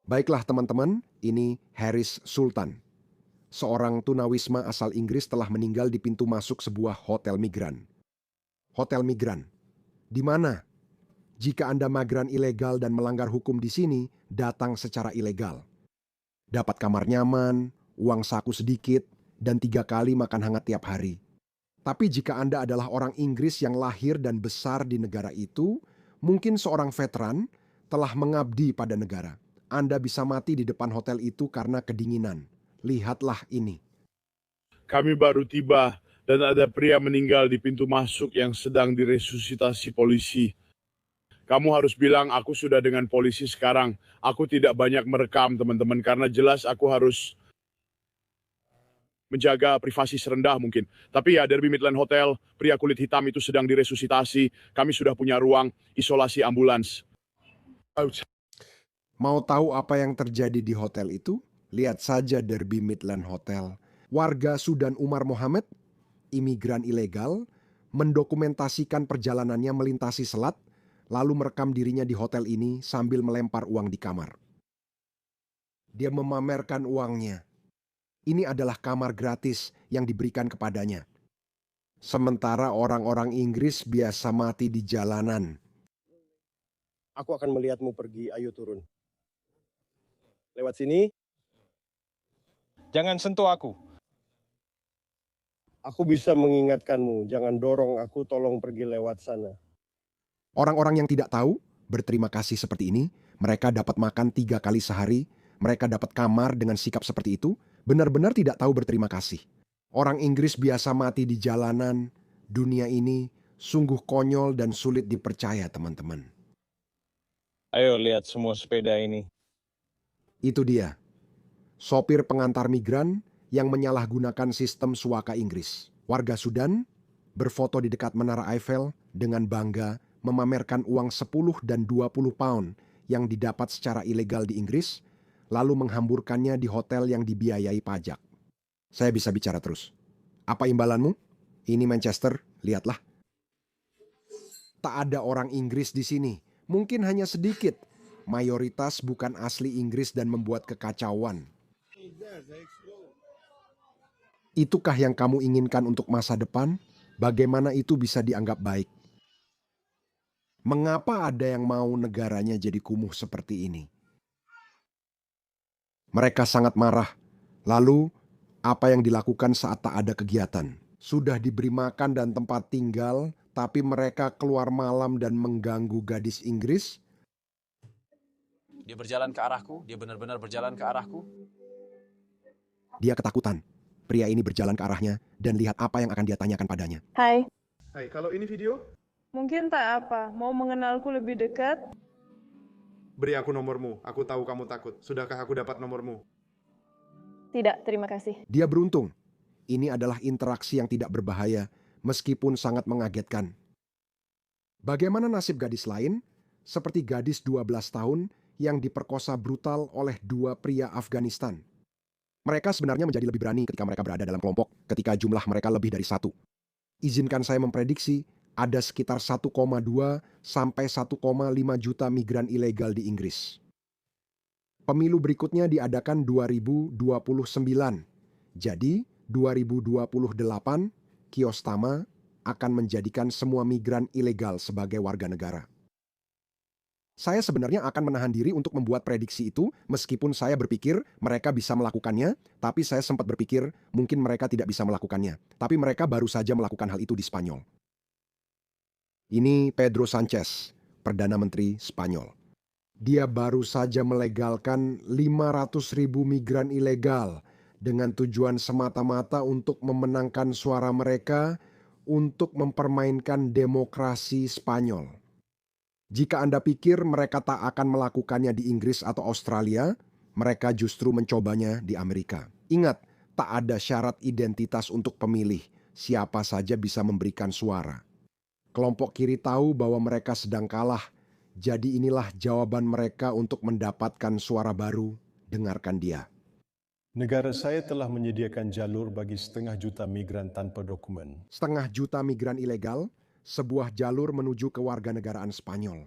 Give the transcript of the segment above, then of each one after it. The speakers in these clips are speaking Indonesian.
Baiklah teman-teman, ini Haris Sultan. Seorang tunawisma asal Inggris telah meninggal di pintu masuk sebuah hotel migran. Hotel migran. Di mana? Jika Anda migran ilegal dan melanggar hukum di sini, datang secara ilegal. Dapat kamar nyaman, uang saku sedikit, dan 3 kali makan hangat tiap hari. Tapi jika Anda adalah orang Inggris yang lahir dan besar di negara itu, mungkin seorang veteran telah mengabdi pada negara. Anda bisa mati di depan hotel itu karena kedinginan. Lihatlah ini. Kami baru tiba dan ada pria meninggal di pintu masuk yang sedang diresusitasi polisi. Kamu harus bilang aku sudah dengan polisi sekarang. Aku tidak banyak merekam teman-teman karena jelas aku harus menjaga privasi serendah mungkin. Tapi ya Derby Midland Hotel, pria kulit hitam itu sedang diresusitasi. Kami sudah punya ruang isolasi ambulans. Mau tahu apa yang terjadi di hotel itu? Lihat saja Derby Midland Hotel. Warga Sudan Umar Mohammed, imigran ilegal, mendokumentasikan perjalanannya melintasi selat, lalu merekam dirinya di hotel ini sambil melempar uang di kamar. Dia memamerkan uangnya. Ini adalah kamar gratis yang diberikan kepadanya. Sementara orang-orang Inggris biasa mati di jalanan. Aku akan melihatmu pergi, ayo turun. Lewat sini, Jangan sentuh aku. aku bisa mengingatkanmu, jangan dorong aku, tolong pergi lewat sana. Orang-orang yang tidak tahu berterima kasih seperti ini, mereka dapat makan 3 kali sehari, mereka dapat kamar dengan sikap seperti itu, benar-benar tidak tahu berterima kasih. Orang Inggris biasa mati di jalanan, dunia ini sungguh konyol dan sulit dipercaya teman-teman. Ayo lihat semua sepeda ini. Itu dia, sopir pengantar migran yang menyalahgunakan sistem suaka Inggris. Warga Sudan berfoto di dekat Menara Eiffel dengan bangga memamerkan uang 10 dan 20 pound yang didapat secara ilegal di Inggris, lalu menghamburkannya di hotel yang dibiayai pajak. Saya bisa bicara terus. Apa imbalanmu? Ini Manchester, lihatlah. Tak ada orang Inggris di sini, mungkin hanya sedikit. Mayoritas bukan asli Inggris dan membuat kekacauan. Itukah yang kamu inginkan untuk masa depan? Bagaimana itu bisa dianggap baik? Mengapa ada yang mau negaranya jadi kumuh seperti ini? Mereka sangat marah. Lalu, apa yang dilakukan saat tak ada kegiatan? Sudah diberi makan dan tempat tinggal, tapi mereka keluar malam dan mengganggu gadis Inggris? Dia berjalan ke arahku, dia benar-benar berjalan ke arahku. Dia ketakutan. Pria ini berjalan ke arahnya dan lihat apa yang akan dia tanyakan padanya. Hai, Hai, kalau ini video, mungkin tak apa, mau mengenalku lebih dekat? beri aku nomormu. Aku tahu kamu takut. Sudahkah aku dapat nomormu? Tidak, terima kasih. Dia beruntung. Ini adalah interaksi yang tidak berbahaya, meskipun sangat mengagetkan. Bagaimana nasib gadis lain? Seperti gadis 12 tahun yang diperkosa brutal oleh 2 pria Afghanistan. Mereka sebenarnya menjadi lebih berani ketika mereka berada dalam kelompok, ketika jumlah mereka lebih dari 1. Izinkan saya memprediksi, ada sekitar 1,2 sampai 1,5 juta migran ilegal di Inggris. Pemilu berikutnya diadakan 2029. Jadi, 2028, Kiostama akan menjadikan semua migran ilegal sebagai warga negara. Saya sebenarnya akan menahan diri untuk membuat prediksi itu, meskipun saya berpikir mereka bisa melakukannya, tapi saya sempat berpikir mungkin mereka tidak bisa melakukannya. Tapi mereka baru saja melakukan hal itu di Spanyol. Ini Pedro Sanchez, Perdana Menteri Spanyol. Dia baru saja melegalkan 500.000 migran ilegal dengan tujuan semata-mata untuk memenangkan suara mereka untuk mempermainkan demokrasi Spanyol. Jika Anda pikir mereka tak akan melakukannya di Inggris atau Australia, mereka justru mencobanya di Amerika. Ingat, tak ada syarat identitas untuk pemilih. Siapa saja bisa memberikan suara. Kelompok kiri tahu bahwa mereka sedang kalah. Jadi inilah jawaban mereka untuk mendapatkan suara baru. Dengarkan dia. Negara saya telah menyediakan jalur bagi 500.000 migran tanpa dokumen. 500.000 migran ilegal, sebuah jalur menuju kewarganegaraan Spanyol.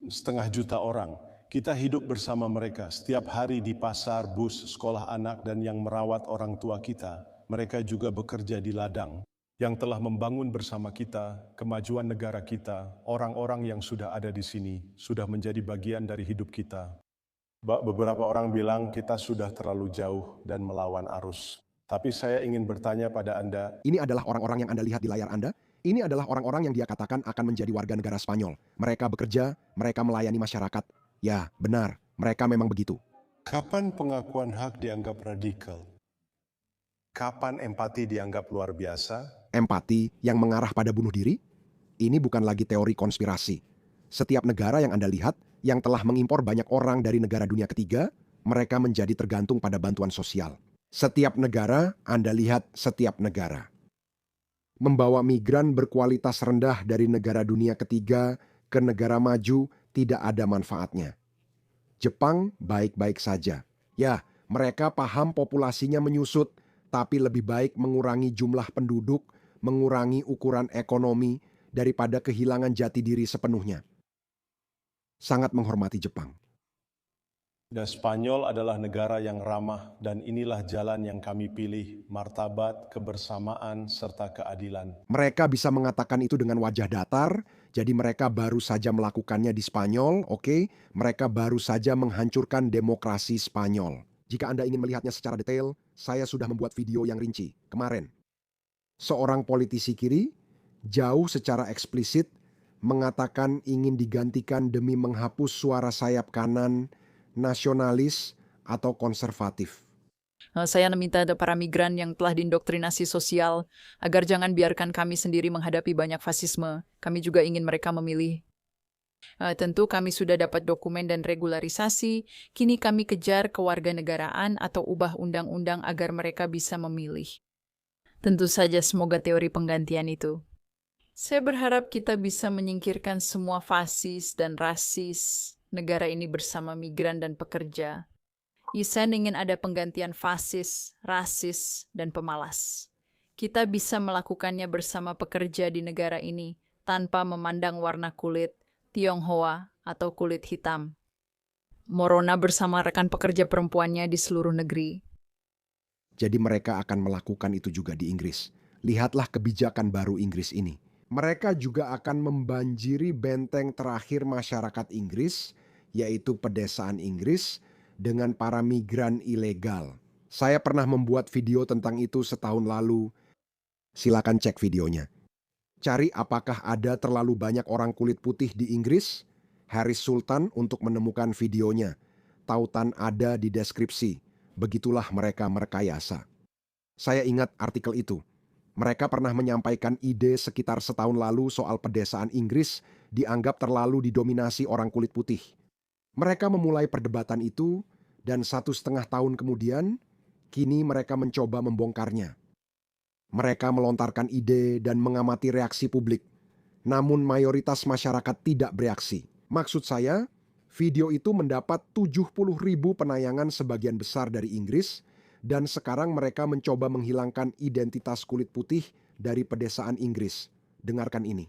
500.000 orang Kita hidup bersama mereka setiap hari di pasar, bus, sekolah anak, dan yang merawat orang tua kita. Mereka juga bekerja di ladang yang telah membangun bersama kita kemajuan negara kita. Orang-orang yang sudah ada di sini sudah menjadi bagian dari hidup kita. Beberapa orang bilang kita sudah terlalu jauh dan melawan arus. Tapi saya ingin bertanya pada Anda, Ini adalah orang-orang yang Anda lihat di layar Anda. Ini adalah orang-orang yang dia katakan akan menjadi warga negara Spanyol. Mereka bekerja, mereka melayani masyarakat. Ya, benar, mereka memang begitu. kapan pengakuan hak dianggap radikal? Kapan empati dianggap luar biasa? Empati yang mengarah pada bunuh diri? Ini bukan lagi teori konspirasi. Setiap negara yang Anda lihat yang telah mengimpor banyak orang dari negara dunia ketiga, mereka menjadi tergantung pada bantuan sosial. Setiap negara, Anda lihat setiap negara. Membawa migran berkualitas rendah dari negara dunia ketiga ke negara maju tidak ada manfaatnya. Jepang baik-baik saja. Ya, mereka paham populasinya menyusut, tapi lebih baik mengurangi jumlah penduduk, mengurangi ukuran ekonomi, daripada kehilangan jati diri sepenuhnya. Sangat menghormati Jepang. Dan Spanyol adalah negara yang ramah dan inilah jalan yang kami pilih, martabat, kebersamaan, serta keadilan. Mereka bisa mengatakan itu dengan wajah datar, jadi mereka baru saja melakukannya di Spanyol, oke? Mereka baru saja menghancurkan demokrasi Spanyol. Jika Anda ingin melihatnya secara detail, saya sudah membuat video yang rinci kemarin. Seorang politisi kiri, jauh secara eksplisit, mengatakan ingin digantikan demi menghapus suara sayap kanan, nasionalis, atau konservatif. Saya meminta para migran yang telah diindoktrinasi sosial agar jangan biarkan kami sendiri menghadapi banyak fasisme. Kami juga ingin mereka memilih. Tentu kami sudah dapat dokumen dan regularisasi, kini kami kejar kewarganegaraan atau ubah undang-undang agar mereka bisa memilih. Tentu saja semoga teori penggantian itu. Saya berharap kita bisa menyingkirkan semua fasis dan rasis negara ini bersama migran dan pekerja. Isen ingin ada penggantian fasis, rasis, dan pemalas. Kita bisa melakukannya bersama pekerja di negara ini tanpa memandang warna kulit, Tionghoa, atau kulit hitam. Morona bersama rekan pekerja perempuannya di seluruh negeri. Jadi mereka akan melakukan itu juga di Inggris. Lihatlah kebijakan baru Inggris ini. Mereka juga akan membanjiri benteng terakhir masyarakat Inggris, yaitu pedesaan Inggris, dengan para migran ilegal. Saya pernah membuat video tentang itu setahun lalu. Silakan cek videonya. Cari apakah ada terlalu banyak orang kulit putih di Inggris. Harris Sultan untuk menemukan videonya. Tautan ada di deskripsi. Begitulah mereka merekayasa. Saya ingat artikel itu. Mereka pernah menyampaikan ide sekitar setahun lalu soal pedesaan Inggris dianggap terlalu didominasi orang kulit putih. Mereka memulai perdebatan itu dan 1,5 tahun kemudian, kini mereka mencoba membongkarnya. Mereka melontarkan ide dan mengamati reaksi publik. Namun mayoritas masyarakat tidak bereaksi. Maksud saya, video itu mendapat 70.000 penayangan sebagian besar dari Inggris, dan sekarang mereka mencoba menghilangkan identitas kulit putih dari pedesaan Inggris. Dengarkan ini.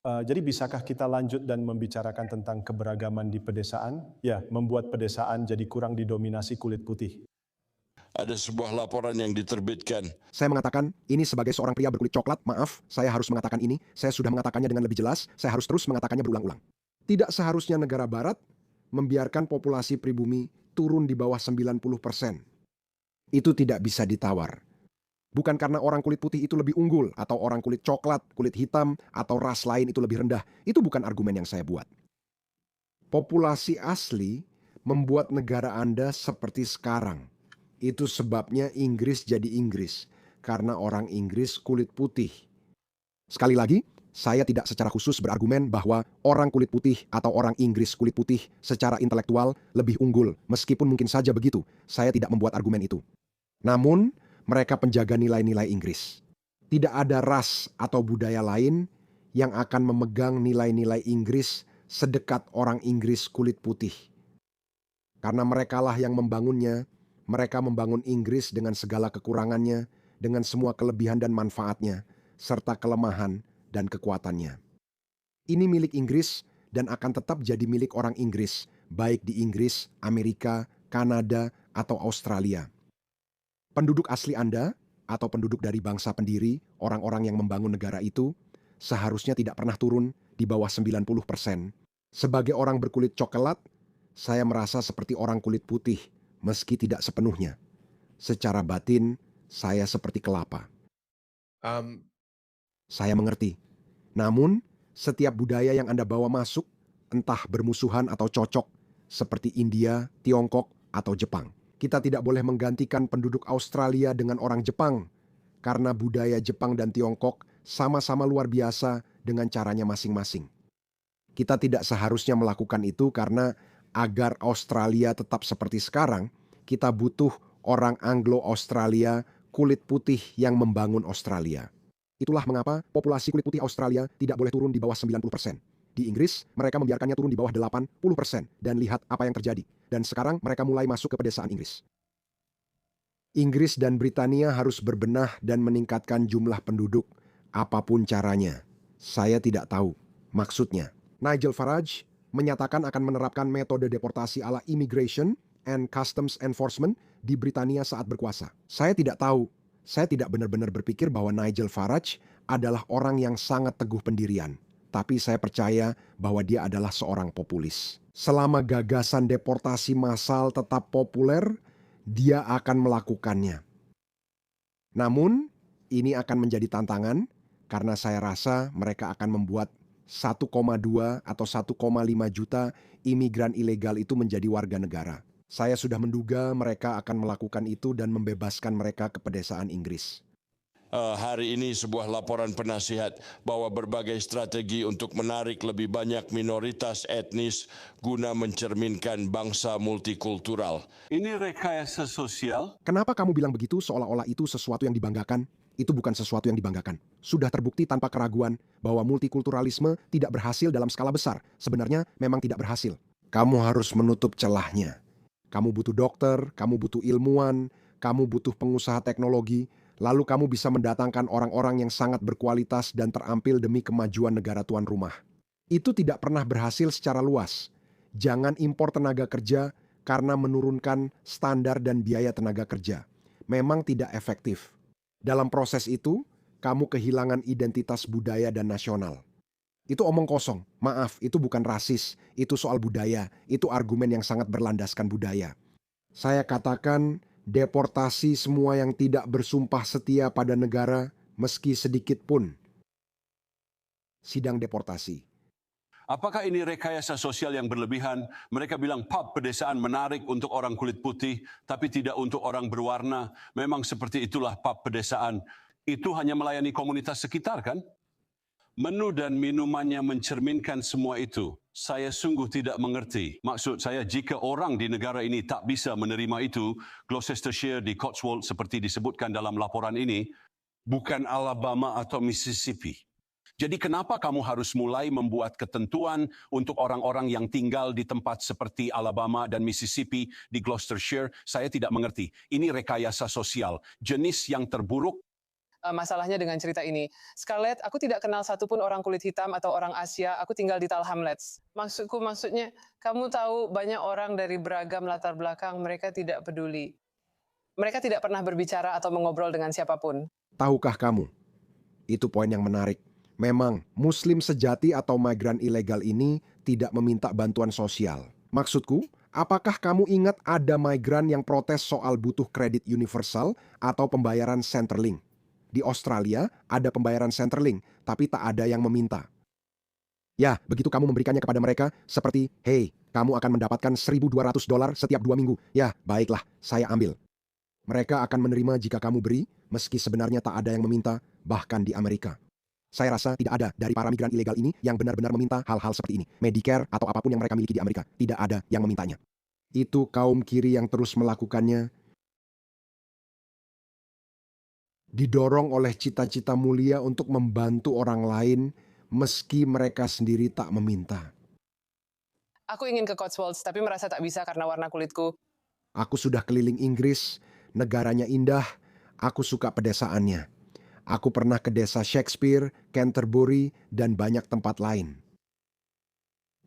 Jadi bisakah kita lanjut dan membicarakan tentang keberagaman di pedesaan? Ya, membuat pedesaan jadi kurang didominasi kulit putih. Ada sebuah laporan yang diterbitkan. Saya mengatakan, ini sebagai seorang pria berkulit coklat, maaf, saya harus mengatakan ini, saya sudah mengatakannya dengan lebih jelas, saya harus terus mengatakannya berulang-ulang. Tidak seharusnya negara barat membiarkan populasi pribumi turun di bawah 90%. Itu tidak bisa ditawar. Bukan karena orang kulit putih itu lebih unggul, atau orang kulit coklat, kulit hitam, atau ras lain itu lebih rendah. Itu bukan argumen yang saya buat. Populasi asli membuat negara Anda seperti sekarang. Itu sebabnya Inggris jadi Inggris, karena orang Inggris kulit putih. Sekali lagi, saya tidak secara khusus berargumen bahwa orang kulit putih atau orang Inggris kulit putih secara intelektual lebih unggul, meskipun mungkin saja begitu. Saya tidak membuat argumen itu. Namun, mereka penjaga nilai-nilai Inggris. Tidak ada ras atau budaya lain yang akan memegang nilai-nilai Inggris sedekat orang Inggris kulit putih. Karena merekalah yang membangunnya, mereka membangun Inggris dengan segala kekurangannya, dengan semua kelebihan dan manfaatnya, serta kelemahan dan kekuatannya. Ini milik Inggris dan akan tetap jadi milik orang Inggris, baik di Inggris, Amerika, Kanada, atau Australia. Penduduk asli Anda, atau penduduk dari bangsa pendiri, orang-orang yang membangun negara itu, seharusnya tidak pernah turun di bawah 90%. Sebagai orang berkulit coklat, saya merasa seperti orang kulit putih, meski tidak sepenuhnya. Secara batin, saya seperti kelapa. Saya mengerti. Namun, setiap budaya yang Anda bawa masuk, entah bermusuhan atau cocok, seperti India, Tiongkok, atau Jepang. Kita tidak boleh menggantikan penduduk Australia dengan orang Jepang, karena budaya Jepang dan Tiongkok sama-sama luar biasa dengan caranya masing-masing. Kita tidak seharusnya melakukan itu karena agar Australia tetap seperti sekarang, kita butuh orang Anglo-Australia kulit putih yang membangun Australia. Itulah mengapa populasi kulit putih Australia tidak boleh turun di bawah 90%. Di Inggris, mereka membiarkannya turun di bawah 80%. Dan lihat apa yang terjadi. Dan sekarang mereka mulai masuk ke pedesaan Inggris. Inggris dan Britania harus berbenah dan meningkatkan jumlah penduduk. Apapun caranya. Saya tidak tahu maksudnya. Nigel Farage menyatakan akan menerapkan metode deportasi ala Immigration and Customs Enforcement di Britania saat berkuasa. Saya tidak tahu. Saya tidak benar-benar berpikir bahwa Nigel Farage adalah orang yang sangat teguh pendirian. Tapi saya percaya bahwa dia adalah seorang populis. Selama gagasan deportasi massal tetap populer, dia akan melakukannya. Namun, ini akan menjadi tantangan karena saya rasa mereka akan membuat 1,2 atau 1,5 juta imigran ilegal itu menjadi warga negara. Saya sudah menduga mereka akan melakukan itu dan membebaskan mereka ke pedesaan Inggris. Hari ini sebuah laporan penasihat bahwa berbagai strategi untuk menarik lebih banyak minoritas etnis guna mencerminkan bangsa multikultural. Ini rekayasa sosial? Kenapa kamu bilang begitu seolah-olah itu sesuatu yang dibanggakan? Itu bukan sesuatu yang dibanggakan. Sudah terbukti tanpa keraguan bahwa multikulturalisme tidak berhasil dalam skala besar. Sebenarnya memang tidak berhasil. Kamu harus menutup celahnya. Kamu butuh dokter, kamu butuh ilmuwan, kamu butuh pengusaha teknologi, lalu kamu bisa mendatangkan orang-orang yang sangat berkualitas dan terampil demi kemajuan negara tuan rumah. Itu tidak pernah berhasil secara luas. Jangan impor tenaga kerja karena menurunkan standar dan biaya tenaga kerja. Memang tidak efektif. Dalam proses itu, kamu kehilangan identitas budaya dan nasional. Itu omong kosong. Maaf, itu bukan rasis. Itu soal budaya. Itu argumen yang sangat berlandaskan budaya. Saya katakan deportasi semua yang tidak bersumpah setia pada negara meski sedikit pun. Sidang deportasi. Apakah ini rekayasa sosial yang berlebihan? Mereka bilang pub pedesaan menarik untuk orang kulit putih, tapi tidak untuk orang berwarna. Memang seperti itulah pub pedesaan. Itu hanya melayani komunitas sekitar, kan? Menu dan minumannya mencerminkan semua itu. Saya sungguh tidak mengerti. Maksud saya, jika orang di negara ini tak bisa menerima itu, Gloucestershire di Cotswold seperti disebutkan dalam laporan ini, bukan Alabama atau Mississippi. Jadi kenapa kamu harus mulai membuat ketentuan untuk orang-orang yang tinggal di tempat seperti Alabama dan Mississippi di Gloucestershire? Saya tidak mengerti. Ini rekayasa sosial. Jenis yang terburuk. Masalahnya dengan cerita ini. Scarlett, aku tidak kenal satupun orang kulit hitam atau orang Asia. Aku tinggal di Tal Hamlets. Maksudnya, kamu tahu banyak orang dari beragam latar belakang, mereka tidak peduli. Mereka tidak pernah berbicara atau mengobrol dengan siapapun. Tahukah kamu? Itu poin yang menarik. Memang, Muslim sejati atau migran ilegal ini tidak meminta bantuan sosial. Maksudku, apakah kamu ingat ada migran yang protes soal butuh kredit universal atau pembayaran Centrelink? Di Australia ada pembayaran Centrelink, tapi tak ada yang meminta. Ya, begitu kamu memberikannya kepada mereka, seperti, hey, kamu akan mendapatkan $1.200 setiap 2 minggu. Ya, baiklah, saya ambil. Mereka akan menerima jika kamu beri, meski sebenarnya tak ada yang meminta, bahkan di Amerika. Saya rasa tidak ada dari para migran ilegal ini yang benar-benar meminta hal-hal seperti ini. Medicare atau apapun yang mereka miliki di Amerika, tidak ada yang memintanya. Itu kaum kiri yang terus melakukannya, didorong oleh cita-cita mulia untuk membantu orang lain meski mereka sendiri tak meminta. Aku ingin ke Cotswolds, tapi merasa tak bisa karena warna kulitku. Aku sudah keliling Inggris, negaranya indah, aku suka pedesaannya. Aku pernah ke desa Shakespeare, Canterbury, dan banyak tempat lain.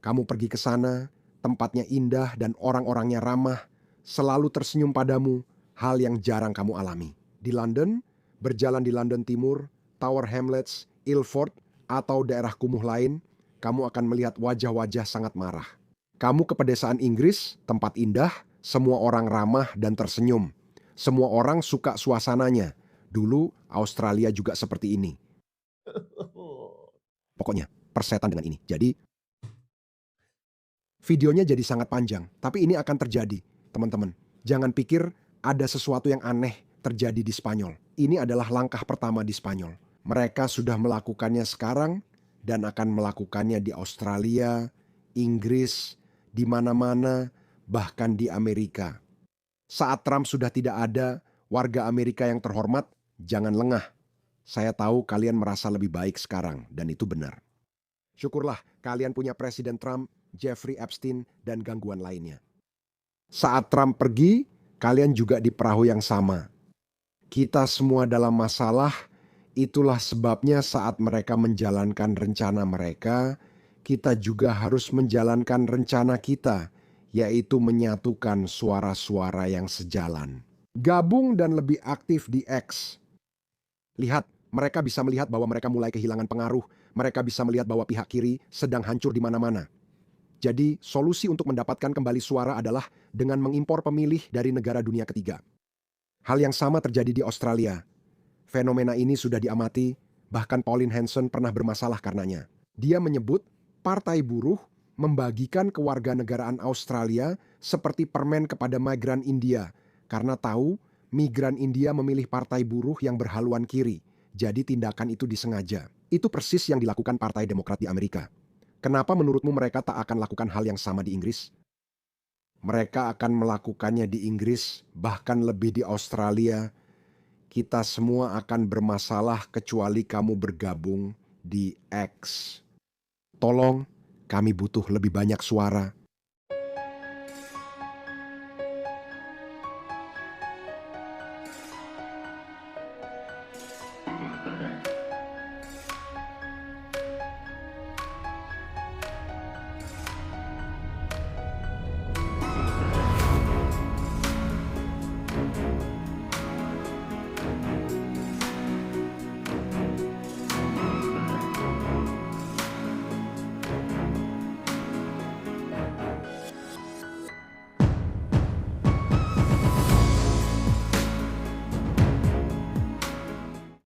Kamu pergi ke sana, tempatnya indah dan orang-orangnya ramah, selalu tersenyum padamu, hal yang jarang kamu alami. Di London, berjalan di London Timur, Tower Hamlets, Ilford, atau daerah kumuh lain, kamu akan melihat wajah-wajah sangat marah. Kamu ke pedesaan Inggris, tempat indah, semua orang ramah dan tersenyum. Semua orang suka suasananya. Dulu Australia juga seperti ini. Pokoknya, persetan dengan ini. Jadi, videonya jadi sangat panjang, tapi ini akan terjadi, teman-teman. Jangan pikir ada sesuatu yang aneh terjadi di Spanyol. Ini adalah langkah pertama di Spanyol. Mereka sudah melakukannya sekarang dan akan melakukannya di Australia, Inggris, di mana-mana, bahkan di Amerika. Saat Trump sudah tidak ada, warga Amerika yang terhormat, jangan lengah. Saya tahu kalian merasa lebih baik sekarang, dan itu benar. Syukurlah kalian punya Presiden Trump, Jeffrey Epstein, dan gangguan lainnya. Saat Trump pergi, kalian juga di perahu yang sama. Kita semua dalam masalah, itulah sebabnya saat mereka menjalankan rencana mereka, kita juga harus menjalankan rencana kita, yaitu menyatukan suara-suara yang sejalan. Gabung dan lebih aktif di X. Lihat, mereka bisa melihat bahwa mereka mulai kehilangan pengaruh. Mereka bisa melihat bahwa pihak kiri sedang hancur di mana-mana. Jadi, solusi untuk mendapatkan kembali suara adalah dengan mengimpor pemilih dari negara dunia ketiga. Hal yang sama terjadi di Australia. Fenomena ini sudah diamati, bahkan Pauline Hanson pernah bermasalah karenanya. Dia menyebut Partai Buruh membagikan kewarganegaraan Australia seperti permen kepada migran India, karena tahu migran India memilih Partai Buruh yang berhaluan kiri. Jadi tindakan itu disengaja. Itu persis yang dilakukan Partai Demokrat di Amerika. Kenapa menurutmu mereka tak akan lakukan hal yang sama di Inggris? Mereka akan melakukannya di Inggris, bahkan lebih di Australia. Kita semua akan bermasalah kecuali kamu bergabung di X. Tolong, kami butuh lebih banyak suara.